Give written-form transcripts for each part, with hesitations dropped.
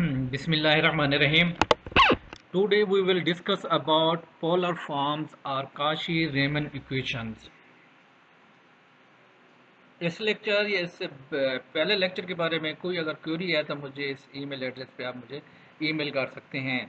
Bismillahirrahmanirrahim. Today we will discuss about polar forms or Cauchy-Riemann equations. इस lecture या इससे पहले लेक्चर के बारे में कोई अगर क्वेरी है तो मुझे इस ईमेल एड्रेस पे आप मुझे ईमेल कर सकते हैं।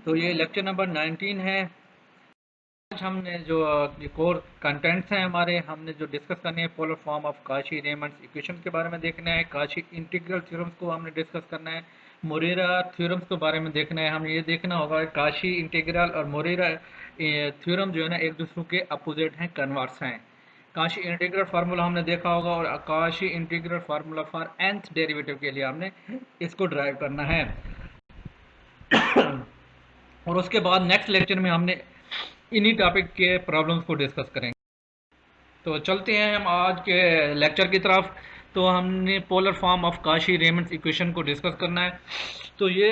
तो ये लेक्चर नंबर 19 है। आज हमने जो कोर कंटेंट्स हैं हमारे, हमने जो डिस्कस करने हैं पोलर फॉर्म ऑफ काशी-रीमन इक्वेशन के बारे में देखना है, काशी इंटीग्रल थ्योरम्स को हमने डिस्कस करना है, मोरेरा थ्योरम्स के बारे में देखना है। हमें ये देखना होगा काशी इंटीग्रल और मोरेरा थ्योरम जो है ना एक दूसरे के अपोजिट हैं, कन्वर्स हैं। काशी इंटीग्रल फार्मूला हमने देखा होगा और Kashi integral formula for nth derivative के लिए हमने इसको ड्राइव करना है। और उसके बाद नेक्स्ट लेक्चर में हमने इन्हीं टॉपिक के प्रॉब्लम्स को डिस्कस करेंगे। तो चलते हैं हम आज के लेक्चर की तरफ। तो हमने पोलर फॉर्म ऑफ काशी-रीमन इक्वेशन को डिस्कस करना है। तो ये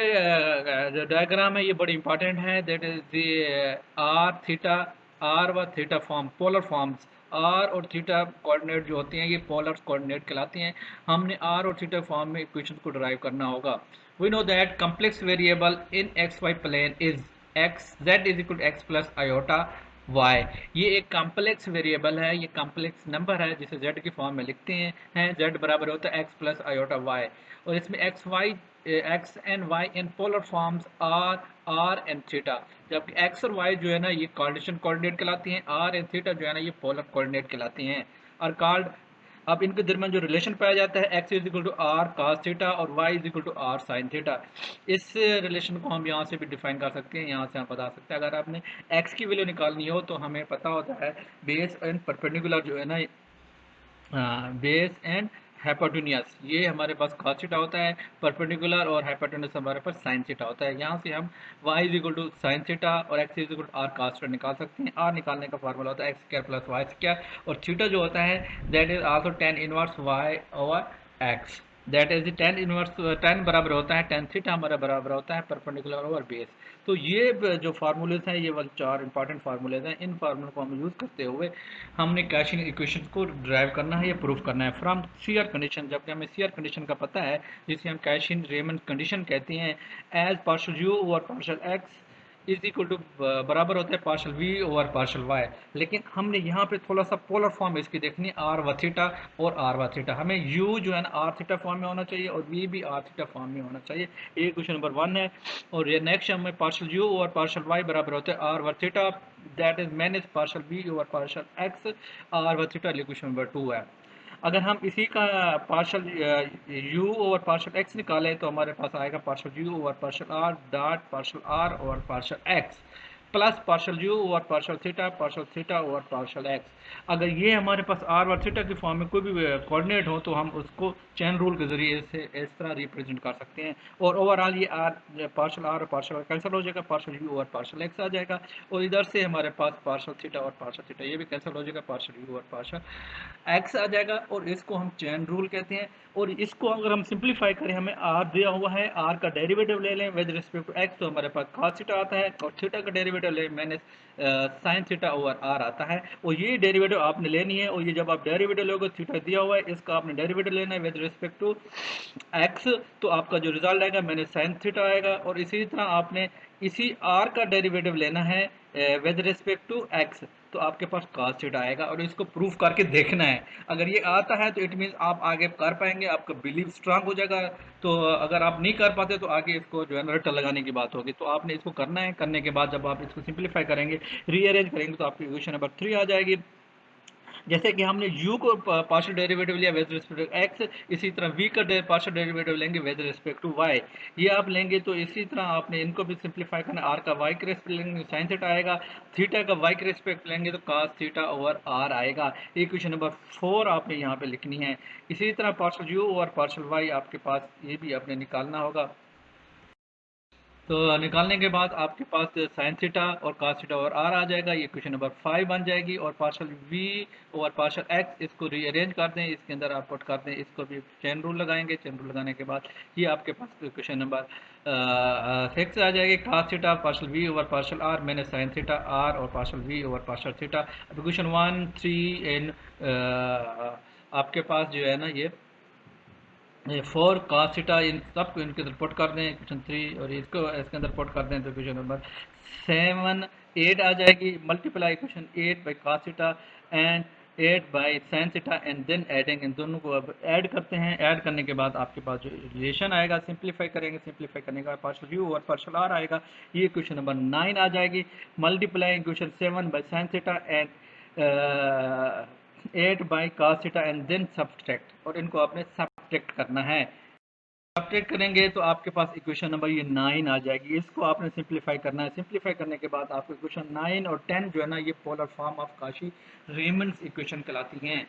जो डायग्राम है ये बड़ी इंपॉर्टेंट है। That is the R theta, R व theta form, polar forms. R और थीटा कोऑर्डिनेट जो होते हैं ये पोलर कोऑर्डिनेट कहलाते हैं। हमने आर और थीटा फॉर्म में इक्वेशन को ड्राइव करना होगा। We know that complex variable in x y plane is x, z is equal to x plus iota y। ये एक कॉम्प्लेक्स वेरिएबल है, ये कॉम्प्लेक्स नंबर है जिसे z की फॉर्म में लिखते हैं z बराबर होता है x प्लस आयोटा y। और इसमें x and y in polar forms r and theta, जबकि x और y जो है ना ये कार्टेशियन कोऑर्डिनेट कहलाती हैं, r एंड थीटा जो है ना ये पोलर कोऑर्डिनेट कहलाती हैं। और कॉल्ड, अब इनके दरमियान जो रिलेशन पाया जाता है x is equal to r cos theta और y is equal to r sine theta. इस रिलेशन को हम यहाँ से भी डिफाइन कर सकते हैं, यहाँ से हम बता सकते हैं। अगर आपने x की वैल्यू निकालनी हो तो हमें पता होता है बेस एंड परपेंडिकुलर जो है ना, बेस एंड हाइपोटेन्यूज, ये हमारे पास cos थीटा होता है, परपेंडिकुलर और हाइपोटेन्यूज हमारे पास sin थीटा होता है। यहाँ से हम y is equal to sine theta और x is equal to r cos theta निकाल सकते हैं। r निकालने का फार्मूला होता है x square plus y square, और थीटा जो होता है that is also tan inverse y over x। That is tan inverse, tan बराबर होता है tan थीटा हमारा बराबर होता है परपेंडिकुलर ओवर बेस। तो ये जो फार्मूलेज हैं ये वाले 4 इंपॉर्टेंट फार्मूलेज हैं। इन फार्मूलों को हम यूज़ करते हुए हमने काशी इक्वेशन को ड्राइव करना है या प्रूफ करना है फ्रॉम सीआर कंडीशन। जबकि हमें सीआर कंडीशन का पता है जिसे हम काशी-रीमन कंडीशन कहते हैं, as partial u over partial x is equal to बराबर होता है partial v over partial y. लेकिन हमने यहाँ पे थोड़ा सा पोलर फॉर्म इसकी देखनी, आर व थीटा और आर व थीटा। हमें यू जो है ना आर थीटा फॉर्म में होना चाहिए और वी भी आर थीटा फॉर्म में होना चाहिए। ये क्वेश्चन नंबर 1 है। और ये नेक्स्ट हमें partial u over partial y बराबर होता है आर व theta, that is manage partial v over partial x r व थीटा। क्वेश्चन नंबर 2 है। अगर हम इसी का partial u over partial x निकालें तो हमारे पास आएगा partial u over partial r dot partial r over partial x plus partial u over partial theta over partial x. अगर ये हमारे पास आर और थीटा की फॉर्म में कोई भी कोऑर्डिनेट हो तो हम उसको चेन रूल के जरिए से इस तरह रिप्रेजेंट कर सकते हैं। और ओवरऑल ये आर और पार्शियल कैंसिल हो जाएगा, पार्शियल यू और पार्शियल एक्स आ जाएगा। और इधर से हमारे पास पार्शियल थीटा और पार्शियल थीटा ये भी कैंसिल हो जाएगा, पार्शियल यू और पार्शियल एक्स आ जाएगा। और इसको हम चेन रूल कहते हैं। और इसको अगर हम सिंप्लीफाई करें, हमें आर दिया हुआ है, आर का डेरिवेटिव ले लें विद रिस्पेक्ट टू एक्स तो हमारे पास cos थीटा आता है, और थीटा का डेरिवेटिव ले मैंने साइन थीटा ओवर आर आता है। और ये डेरिवेटिव आपने लेनी है, और ये जब आप डेरिवेटिव लोगे, थीटा दिया हुआ है इसका आपने डेरिवेटिव लेना है विद रिस्पेक्ट टू एक्स, तो आपका जो रिजल्ट आएगा मैंने साइन थीटा आएगा। और इसी तरह आपने इसी आर का डेरिवेटिव लेना है विद रिस्पेक्ट टू एक्स, तो आपके पास cos थीटा आएगा। और इसको प्रूफ करके देखना है। अगर ये आता है तो इट मीन्स आप आगे कर पाएंगे, आपका बिलीव स्ट्रांग हो जाएगा। तो अगर आप नहीं कर पाते तो आगे इसको जो है ना रट्टा लगाने की बात होगी। तो आपने इसको करना है, करने के बाद जब आप इसको सिंप्लीफाई करेंगे, रीअरेंज करेंगे, तो आपकी इक्वेशन नंबर 3 आ जाएगी। जैसे कि हमने u को पार्शियल डेरिवेटिव लिया विद रिस्पेक्ट टू x, इसी तरह v का पार्शियल डेरिवेटिव लेंगे विद रिस्पेक्ट टू y। ये आप लेंगे तो इसी तरह आपने इनको भी सिंप्लीफाई करना, r का y के रिस्पेक्ट लेंगे साइन थीटा आएगा, थीटा का y के रिस्पेक्ट लेंगे तो cos थीटा ओवर r आएगा। इक्वेशन नंबर 4 आपने यहाँ पे लिखनी है। इसी तरह पार्शियल u और पार्शियल y आपके पास ये भी आपने निकालना होगा। तो निकालने के बाद आपके पास साइन थीटा और cos थीटा और r आ जाएगा। ये क्वेश्चन नंबर 5 बन जाएगी। और पार्शियल v और पार्शियल x इसको रीअरेंज कर दें, इसके अंदर आप पुट कर दें, इसको भी चेन रूल लगाएंगे। चेन रूल लगाने के बाद ये आपके पास क्वेश्चन नंबर 6 आ जाएगी। cos theta partial v over partial r मैंने साइन थीटा r और partial v over partial theta. Question 1, 3 इन आपके पास जो है ना ये फोर cos थीटा, इन सबको इनके अंदर पुट कर दें क्वेश्चन 3, और इसको इसके अंदर पुट कर दें तो क्वेश्चन नंबर 7 8 आ जाएगी। Multiply question 8 by cos theta and 8 by sin theta, and then adding, इन दोनों को अब ऐड करते हैं। ऐड करने के बाद आपके पास जो रिलेशन आएगा, सिंप्लीफाई करेंगे, सिंप्लीफाई करने के बाद पार्शियल यू और पार्शियल आर आएगा। ये क्वेश्चन नंबर 9 आ जाएगी। Multiply question 7 by sin theta and 8 by cos theta and then subtract, और इनको आपने सब्ट्रैक्ट करना है। सब्ट्रैक्ट करेंगे तो आपके पास इक्वेशन नंबर ये 9 आ जाएगी। इसको आपने सिंप्लीफाई करना है। सिंप्लीफाई करने के बाद आपको इक्वेशन 9 और 10 जो है ना, ये polar form of Cauchy Riemann's equation कहलाती हैं।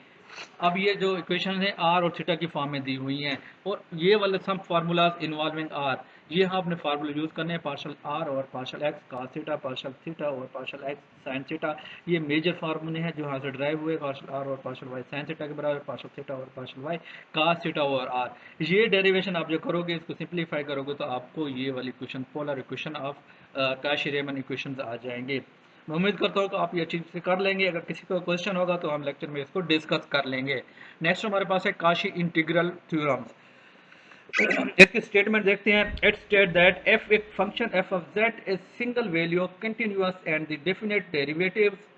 अब ये जो इक्वेशन है आर और थीटा की फॉर्म में दी हुई हैं, और ये वाले सम फार्मूलाज इन्वॉल्विंग आर, ये आपने फार्मूला यूज़ करने हैं। पार्शल आर और partial x cos theta, partial theta और पार्शल एक्स sin थीटा, ये मेजर फार्मूले हैं जो यहाँ से ड्राइव हुए। पार्शल आर और पार्शल वाई sin थीटा के बराबर, पार्शल थीटा और पार्शल वाई cos थीटा और आर। ये डेरिवेशन आप जो करोगे, इसको सिंप्लीफाई करोगे तो आपको ये वाली equation, polar equation of Cauchy Riemann equation आ जाएंगे। मैं उम्मीद करता हूँ कि आप ये अच्छी से कर लेंगे। अगर किसी को क्वेश्चन होगा तो हम लेक्चर में इसको डिस्कस कर लेंगे। नेक्स्ट हमारे पास है काशी इंटीग्रल थ्योरम्स। इसकी स्टेटमेंट देखते हैं। इट स्टेट दैट एफ एक function f of Z is single value continuous and the definite derivatives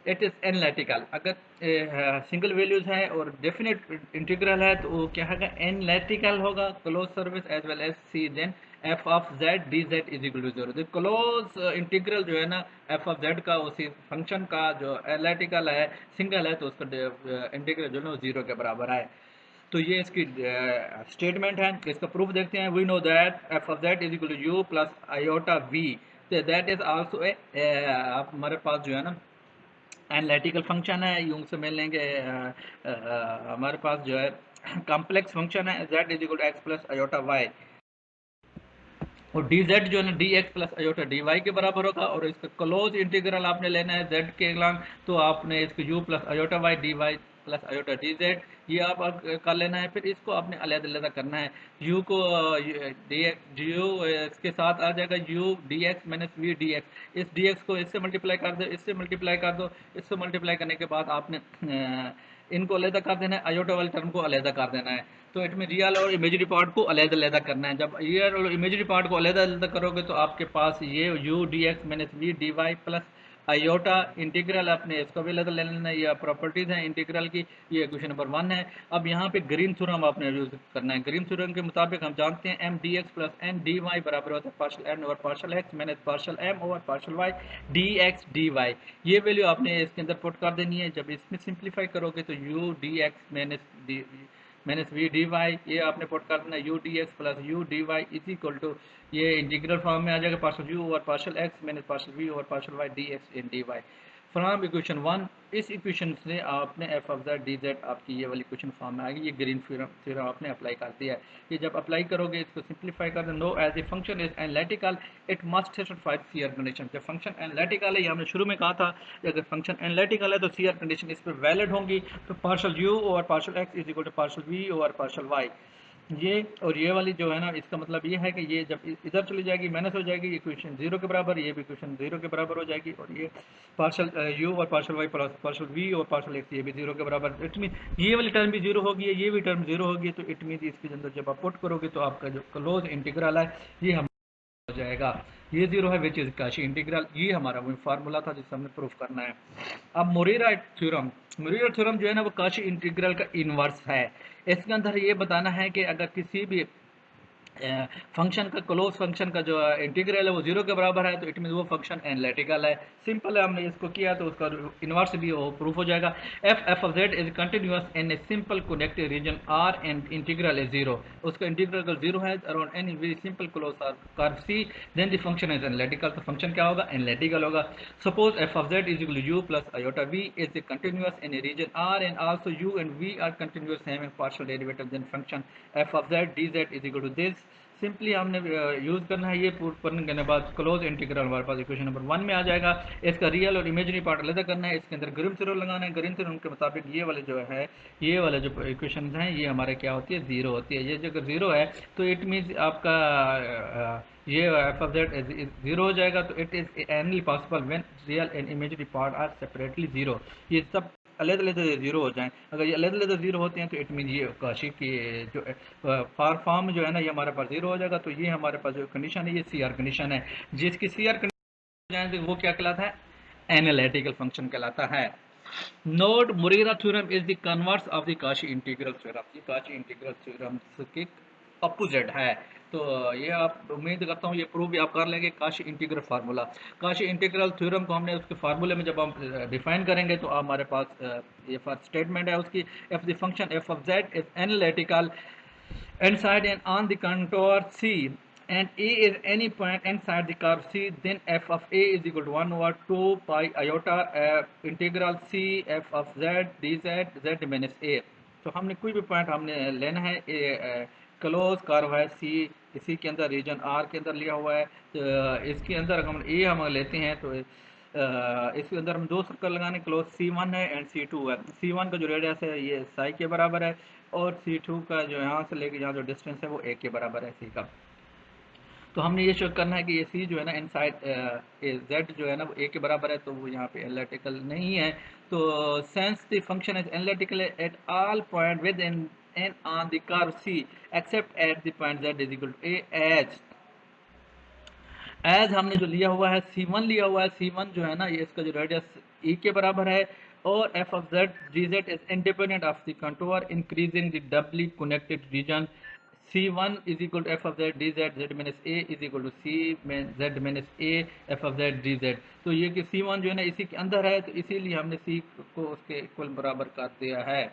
it is analytical. अगर सिंगल वैल्यूज है और डेफिनेट इंटीग्रल है तो वो क्या होगा, एनालिटिकल होगा। Close service as well as c then f of Z D z is equal to zero. तो क्लोज इंटीग्रल जो है ना एफ ऑफ जेड का, उसी फंक्शन का जो एनालिटिकल है, सिंगल है, तो उसका इंटीग्रल जो है ना जीरो के बराबर है। तो ये इसकी स्टेटमेंट है। इसका प्रूफ देखते हैं। We know that f of Z is equal to u plus iota v, तो दैट इज आल्सो ए, आप हमारे पास जो है ना एनालिटिकल फंक्शन है, यूं से मिल लेंगे। हमारे पास जो है कॉम्प्लेक्स फंक्शन है z is equal to x plus iota y, और डी जेड जो है ना d x plus iota d y के बराबर होगा। और इसका क्लोज इंटीग्रल आपने लेना है जेड के अलांग, तो आपने इसको u plus iota y d y plus iota d z, ये आप कर लेना है। फिर इसको आपने अलग-अलग करना है। यू को डी एक्स यू इसके साथ आ जाएगा u d x minus v d x. इस डी एक्स को इससे मल्टीप्लाई कर दो, इससे मल्टीप्लाई कर दो, इससे मल्टीप्लाई करने के बाद आपने इनको अलग कर देना है, आयोटा वाले टर्म को अलग कर देना है। तो इट में रियल और इमेजरी पार्ट को अलग-अलग करना है। जब रियल और इमेजरी पार्ट को अलग-अलग करोगे तो आपके पास ये u d x minus v d y plus iota integral, अपने इसको भी अलग ले लेना है। ये प्रॉपर्टीज हैं इंटीग्रल की। ये क्वेश्चन नंबर 1 है। अब यहाँ पे ग्रीन थ्योरम आपने यूज करना है। ग्रीन थ्योरम के मुताबिक हम जानते हैं m d x plus m d y बराबर होता है partial n over partial x minus partial m over partial y d x d y. ये वैल्यू आपने इसके अंदर पुट कर देनी है। जब इसमें सिंप्लीफाई करोगे तो u d x minus v d y, ये आपने पुट कर देना u d x plus u d y is equal to, ये इंटीग्रल फॉर्म में आ जाएगा partial u over partial x minus partial v over partial y d x in d y from equation 1। इस equation से आपने f of Z D z आपकी ये वाली इक्वेशन फॉर्म में आएगी। ये ग्रीन थ्योरम आपने अप्लाई कर दिया है। ये जब अप्लाई करोगे, इसको सिंप्लीफाई कर दो। No as a function is analytical it must satisfy CR condition. जब फंक्शन एनालिटिकल है, ये हमने शुरू में कहा था, अगर फंक्शन एनालिटिकल है तो सीआर कंडीशन इस पर वैलिड होंगी। तो पार्शल यू और partial x is equal to partial v और पार्शल वाई, ये और ये वाली जो है ना, इसका मतलब ये है कि ये जब इधर चली जाएगी माइनस हो जाएगी, इक्वेशन जीरो के बराबर, ये भी इक्वेशन जीरो के बराबर हो जाएगी। और ये पार्शल यू और partial y plus partial v और पार्शल एक्स, ये भी जीरो के बराबर। इट मीन ये वाली टर्म भी जीरो होगी, ये भी टर्म जीरो होगी। तो इट मीन इसके अंदर जब आप पुट करोगे तो आपका जो क्लोज इंटीग्रल है ये हम हो जाएगा। ये जीरो है विच इज काशी इंटीग्रल। ये हमारा वो फार्मूला था जिससे हमने प्रूफ करना है। अब मोरेरा थ्योरम, मोरेरा थ्योरम जो है ना वो काशी इंटीग्रल का इनवर्स है। इसके अंदर ये बताना है कि अगर किसी भी फंक्शन का, क्लोज फंक्शन का जो इंटीग्रल है वो जीरो के बराबर है, तो इट मीन वो फंक्शन एनालिटिकल है। सिंपल है, हमने इसको किया तो उसका इनवर्स भी वो प्रूफ हो जाएगा। F of Z is continuous in a simple connected region r and integral is zero. उसका इंटीग्रल का जीरो है around any very simple close curve c, then the function is analytical. तो function क्या होगा, analytical होगा। Suppose f of Z is equal to u plus iota v is a continuous in a region r and also u and v are continuous having partial derivative, then function f of Z D z is equal to this. Simply हमने use करना है। ये proof करने के बाद close integral हमारे पास equation number 1 में आ जाएगा। इसका रियल और इमेजिनरी पार्ट अलग करना है। इसके अंदर ग्रीन थ्योरम लगाना है। ग्रीन थ्योरम के मुताबिक ये वाले जो है, ये वाले जो इक्वेशन हैं, ये हमारे क्या होती है, जीरो होती है। ये जो अगर जीरो है तो इट मीन्स आपका ये एफ ऑफ जेड जीरो हो जाएगा। तो it is only possible when real and imaginary part are separately zero. ये सब अलग-अलग ज़ीरो हो जाएँ। अगर ये अलग-अलग ज़ीरो होते हैं तो इट मीन ये काशी की जो फॉर फॉर्म जो है ना, ये हमारे पास ज़ीरो हो जाएगा। तो ये हमारे पास जो कंडीशन है, ये सीआर कंडीशन है। जिसकी सीआर कंडीशन जाए तो वो क्या कहलाता है? एनालिटिकल फंक्शन कहलाता है। Note Morera theorem is the converse of the Cauchy integral theorem. ये काशी इंटीग्रल थ्योरम के अपोजिट है। तो ये आप उम्मीद करता हूँ ये प्रूव भी आप कर लेंगे। Kashi integral formula, Kashi integral theorem को हमने उसके फार्मूले में जब हम डिफाइन करेंगे तो हमारे पास ये फर्स्ट स्टेटमेंट है उसकी, F the function f of Z is analytical inside and on the contour C, and A is any point inside the curve C, then f of A is equal to 1 over 2 pi iota integral C f of z dz z minus A। तो हमने कोई भी point हमने लेना है, close curve है C, इसी के अंदर रीजन R के अंदर लिया हुआ है। तो इसके अंदर हम A हम लेते हैं तो इसके अंदर हम दो सर्कल लगाने, क्लोज C1 है एंड C2 है। C1 का जो रेडियस है ये साई के बराबर है, और C2 का जो यहाँ से लेके यहाँ जो डिस्टेंस है वो A के बराबर है C का। तो हमने ये शो करना है कि ये C जो है ना इनसाइड Z जो है ना वो A के बराबर है, तो वो यहाँ पे एनालिटिकल नहीं है। तो since the function is analytical at all point within and on the curve C except at the point Z is equal to A as हमने जो लिया हुआ है C1 लिया हुआ है। C1 जो है ना ये इसका जो रेडियस E के बराबर है, और f of z dz is independent of the contour increasing the doubly connected region C1 is equal to f of z dz z minus a is equal to c z minus a f of z dz। तो ये कि C1 जो है ना इसी के अंदर है, तो इसीलिए हमने C को उसके इक्वल बराबर कर दिया है।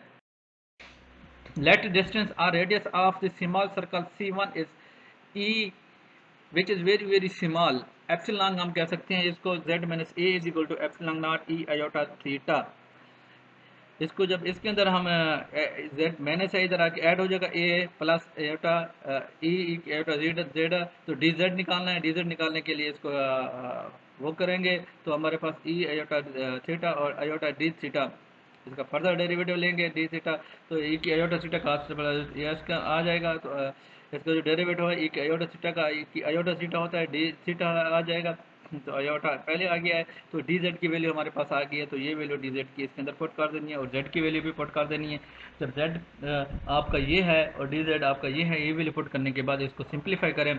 Let distance or radius of the small circle C1 is E which is very small, epsilon हम कह सकते हैं इसको, z minus a is equal to epsilon not e iota theta. इसको जब इसके अंदर हम z मैंने से इधर आके ऐड हो जाएगा a plus iota e iota z, तो dz निकालना है। dz निकालने के लिए इसको वो करेंगे तो हमारे पास e आयोटा थीटा और आयोटा डी थीटा, इसका फर्दर डेरिवेटिव लेंगे डी थीटा, तो e की आयोटा थीटा का इसका आ जाएगा। तो इसका जो डेरिवेटिव है e की आयोटा थीटा का, e की आयोटा थीटा होता है डी थीटा आ जाएगा। तो आयोटा पहले आ गया है, तो डी जेड की वैल्यू हमारे पास आ गई है, तो ये वैल्यू डी जेड की इसके अंदर पुट कर देनी है, और जेड की वैल्यू भी पुट कर देनी है। जब जेड आपका ये है और डी जेड आपका ये है, ये वैल्यू पुट करने के बाद इसको सिंप्लीफाई करें,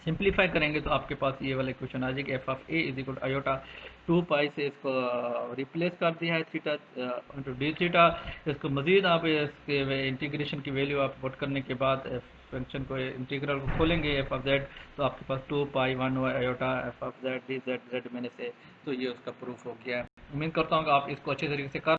सिंप्लीफाई करेंगे तो आपके पास ये वाला इक्वेशन आ जाएगी, F of A is equal iota 2 पाई से इसको रिप्लेस कर दिया है थीटा इंटू डी थीटा। इसको मज़ीद आप इसके इंटीग्रेशन की वैल्यू आप पुट करने के बाद फंक्शन को इंटीग्रल को खोलेंगे एफ ऑफ जेड, तो आपके पास 2 पाई 1 iota F of Z D Z Z मैंने से, तो ये उसका प्रूफ हो गया है। उम्मीद करता हूँ कि आप इसको अच्छे तरीके से कर।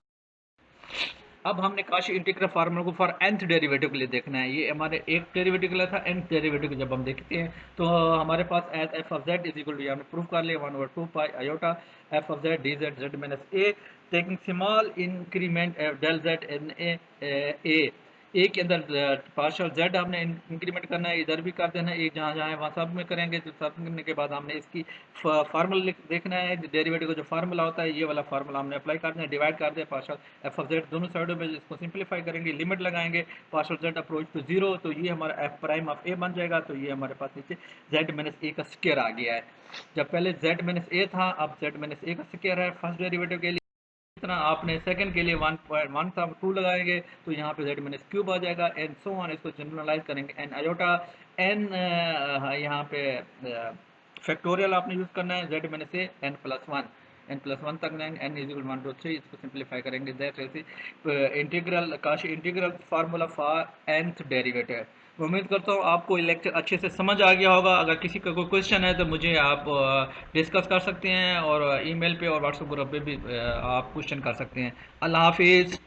अब हमने काशी इंटीग्रल फार्मूला को फॉर nth डेरिवेटिव के लिए देखना है। ये हमारे एक डेरिवेटिव के लिए था, nth डेरिवेटिव जब हम देखते हैं तो हमारे पास as F of Z is equal to, हमने प्रूफ कर लिया 1/2 pi iota F of Z D Z Z minus A, taking small increment del Z in A के अंदर पार्शियल जेड हमने इंक्रीमेंट करना है, इधर भी कर देना है, एक जहाँ जहाँ है वहाँ सब में करेंगे। तो सब करने के बाद हमने इसकी फार्मूला देखना है, डेरिवेटिव का जो फार्मूला होता है ये वाला फार्मूला हमने अप्लाई कर देना है, डिवाइड कर दिया पार्शियल एफ ऑफ जेड दोनों साइडों में, इसको सिंप्लीफाई करेंगे, लिमिट लगाएंगे partial z approach to zero, तो ये हमारा एफ प्राइम ऑफ ए बन जाएगा। तो ये हमारे पास नीचे जेड माइनस ए का स्क्वायर आ गया है। जब पहले जेड माइनस ए था, अब जेड माइनस ए का स्क्वायर है फर्स्ट डेरिवेटिव के लिए। इतना आपने सेकंड के लिए 1.1 लगाएंगे तो यहाँ पे z माइनस क्यूब आ जाएगा, एंड सो ऑन। इसको जनरलाइज करेंगे एन आयोटा एन, यहाँ पे फैक्टोरियल आपने यूज़ करना है, z minus A N plus one तक जाएंगे, एन इज इक्वल 1 2 3, इसको सिंप्लीफाई करेंगे that integral Kashi integral formula for nth derivative. उम्मीद करता हूँ आपको ये लेक्चर अच्छे से समझ आ गया होगा। अगर किसी का कोई क्वेश्चन है तो मुझे आप डिस्कस कर सकते हैं, और ईमेल पे और व्हाट्सएप ग्रुप पे भी आप क्वेश्चन कर सकते हैं। अल्लाह हाफिज़।